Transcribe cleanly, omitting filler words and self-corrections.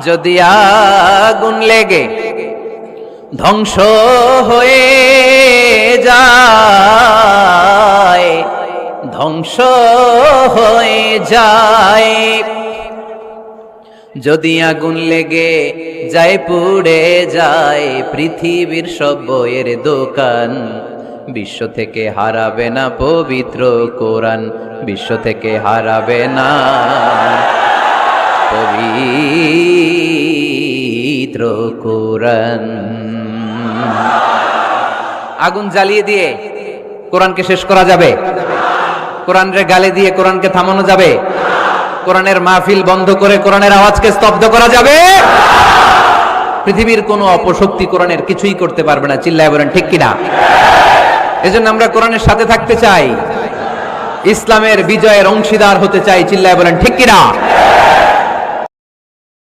যদি আগুন লেগে ধ্বংস হয়ে যায়, ধ্বংস হয়ে যায়, যদি আগুন লেগে যায় পুড়ে যায় পৃথিবীর সব বইয়ের দোকান, বিশ্ব থেকে হারাবে না পবিত্র কোরআন, বিশ্ব থেকে হারাবে না পবিত্র কোরআন। আগুন জ্বালিয়ে দিয়ে কোরআনকে শেষ করা যাবে? কোরআনের গালে দিয়ে কোরআনকে থামানো যাবে? কোরআনের মাহফিল বন্ধ করে কোরআনের আওয়াজকে স্তব্ধ করা যাবে? পৃথিবীর কোনো অপশক্তি কোরআনের কিছুই করতে পারবে না। চিল্লায় বলেন ঠিক কিনা? এজন্য আমরা কোরআনের সাথে থাকতে চাই, ইসলামের বিজয়ের অংশীদার হতে চাই। চিল্লায় বলেন ঠিক কিনা?